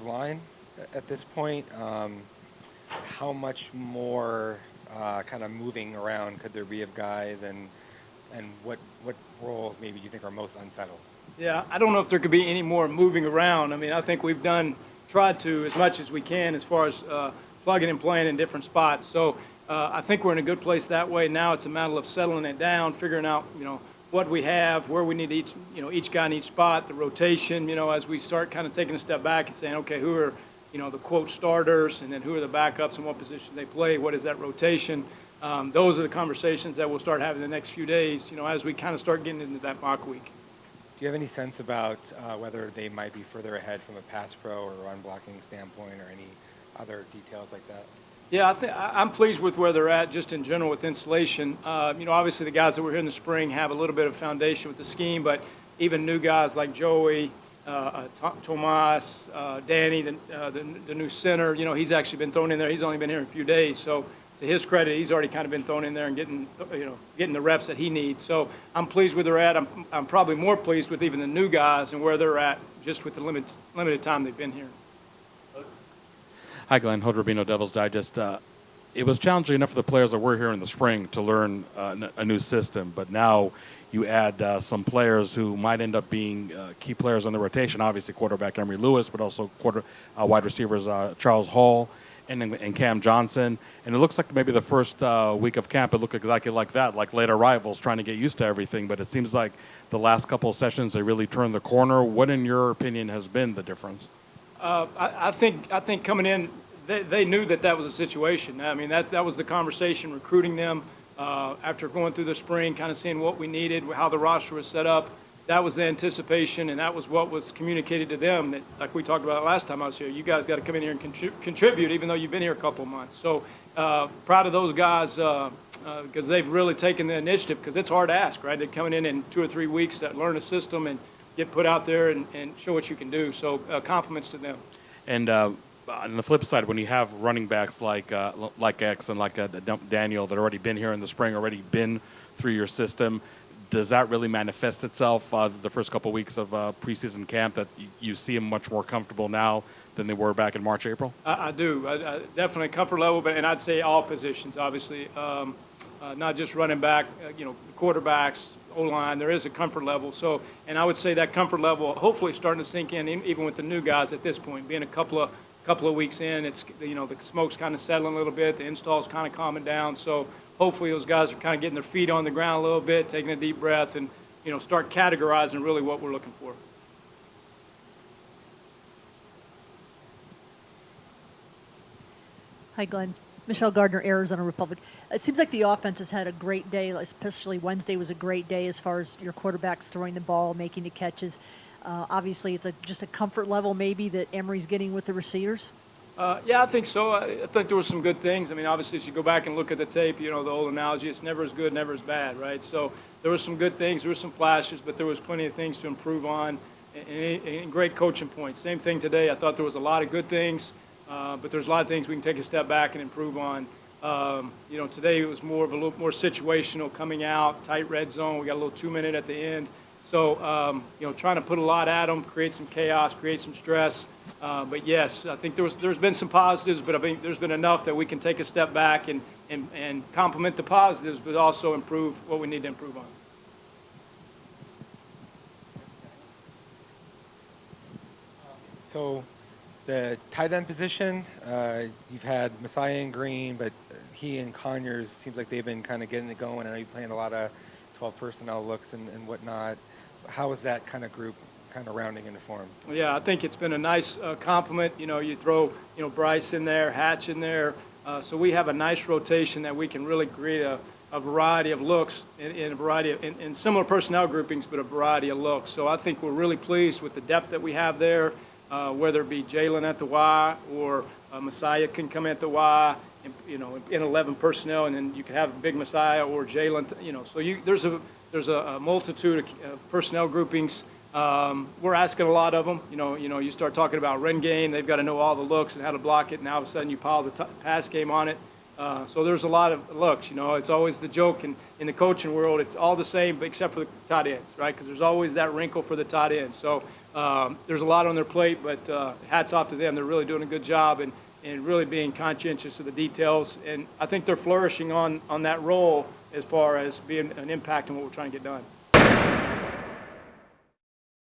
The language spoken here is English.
line at this point. How much more kind of moving around could there be of guys, and what roles maybe you think are most unsettled? Yeah, I don't know if there could be any more moving around. I mean, I think we've tried to as much as we can as far as plugging and playing in different spots. So I think we're in a good place that way. Now it's a matter of settling it down, figuring out, what we have, where we need each guy in each spot, the rotation, as we start kind of taking a step back and saying, okay, who are, the quote starters, and then who are the backups and what position they play, what is that rotation? Those are the conversations that we'll start having the next few days, as we kind of start getting into that mock week. Do you have any sense about whether they might be further ahead from a pass pro or run blocking standpoint, or any other details like that? Yeah, I'm pleased with where they're at just in general with installation. Obviously the guys that were here in the spring have a little bit of foundation with the scheme, but even new guys like Joey, Tomas, Danny, the new center, he's actually been thrown in there. He's only been here a few days, so to his credit, he's already kind of been thrown in there and getting the reps that he needs. So I'm pleased where they're at. I'm probably more pleased with even the new guys and where they're at just with the limited time they've been here. Hi, Glenn. Hood Rubino, Devil's Digest. It was challenging enough for the players that were here in the spring to learn a new system, but now you add some players who might end up being key players on the rotation. Obviously, quarterback Emory Lewis, but also wide receivers Charles Hall and Cam Johnson. And it looks like maybe the first week of camp, it looked exactly like that, like late arrivals trying to get used to everything. But it seems like the last couple of sessions, they really turned the corner. What, in your opinion, has been the difference? I think coming in, they knew that was a situation. I mean, that was the conversation, recruiting them after going through the spring, kind of seeing what we needed, how the roster was set up. That was the anticipation, and that was what was communicated to them. That, like we talked about last time I was here, you guys got to come in here and contribute, even though you've been here a couple of months. So proud of those guys because they've really taken the initiative, because it's hard to ask, right? They're coming in 2 or 3 weeks to learn a system and get put out there and show what you can do. So compliments to them. And on the flip side, when you have running backs like X and like Daniel that already been here in the spring, already been through your system, does that really manifest itself the first couple of weeks of preseason camp, that you see them much more comfortable now than they were back in March, April? I do. Definitely comfort level, and I'd say all positions, obviously, not just running back, quarterbacks, O-line. There is a comfort level. So, and I would say that comfort level hopefully starting to sink in, even with the new guys at this point, being a couple of weeks in. It's, the smoke's kind of settling a little bit, the install's kind of calming down. So hopefully those guys are kind of getting their feet on the ground a little bit, taking a deep breath, and start categorizing really what we're looking for. Hi, Glenn. Michelle Gardner, Arizona Republic. It seems like the offense has had a great day, especially Wednesday was a great day as far as your quarterbacks throwing the ball, making the catches. Obviously, it's just a comfort level maybe that Emory's getting with the receivers. Yeah, I think so. I think there were some good things. I mean, obviously, as you go back and look at the tape, the old analogy, it's never as good, never as bad, right? So there were some good things, there were some flashes, but there was plenty of things to improve on, and great coaching points. Same thing today. I thought there was a lot of good things, but there's a lot of things we can take a step back and improve on. Today it was more of a little more situational, coming out, tight red zone. We got a little 2-minute at the end. So, trying to put a lot at them, create some chaos, create some stress. But yes, I think there's been some positives, but I think there's been enough that we can take a step back and complement the positives, but also improve what we need to improve on. So the tight end position, you've had Messiah and Green, but he and Conyers seems like they've been kind of getting it going. I know you're playing a lot of 12 personnel looks and whatnot. How is that kind of group kind of rounding into form? Yeah, I think it's been a nice compliment. You throw Bryce in there, Hatch in there, so we have a nice rotation that we can really create a variety of looks in a variety of in similar personnel groupings, but a variety of looks. So I think we're really pleased with the depth that we have there, whether it be Jalen at the Y or Messiah can come at the Y. In 11 personnel, and then you could have Big Messiah or Jalen. So there's a multitude of personnel groupings. We're asking a lot of them. You start talking about run game, they've got to know all the looks and how to block it, and all of a sudden you pile the pass game on it. So there's a lot of looks. It's always the joke in the coaching world. It's all the same except for the tight ends, right? Because there's always that wrinkle for the tight end. So There's a lot on their plate, but hats off to them. They're really doing a good job and really being conscientious of the details. And I think they're flourishing on that role as far as being an impact on what we're trying to get done.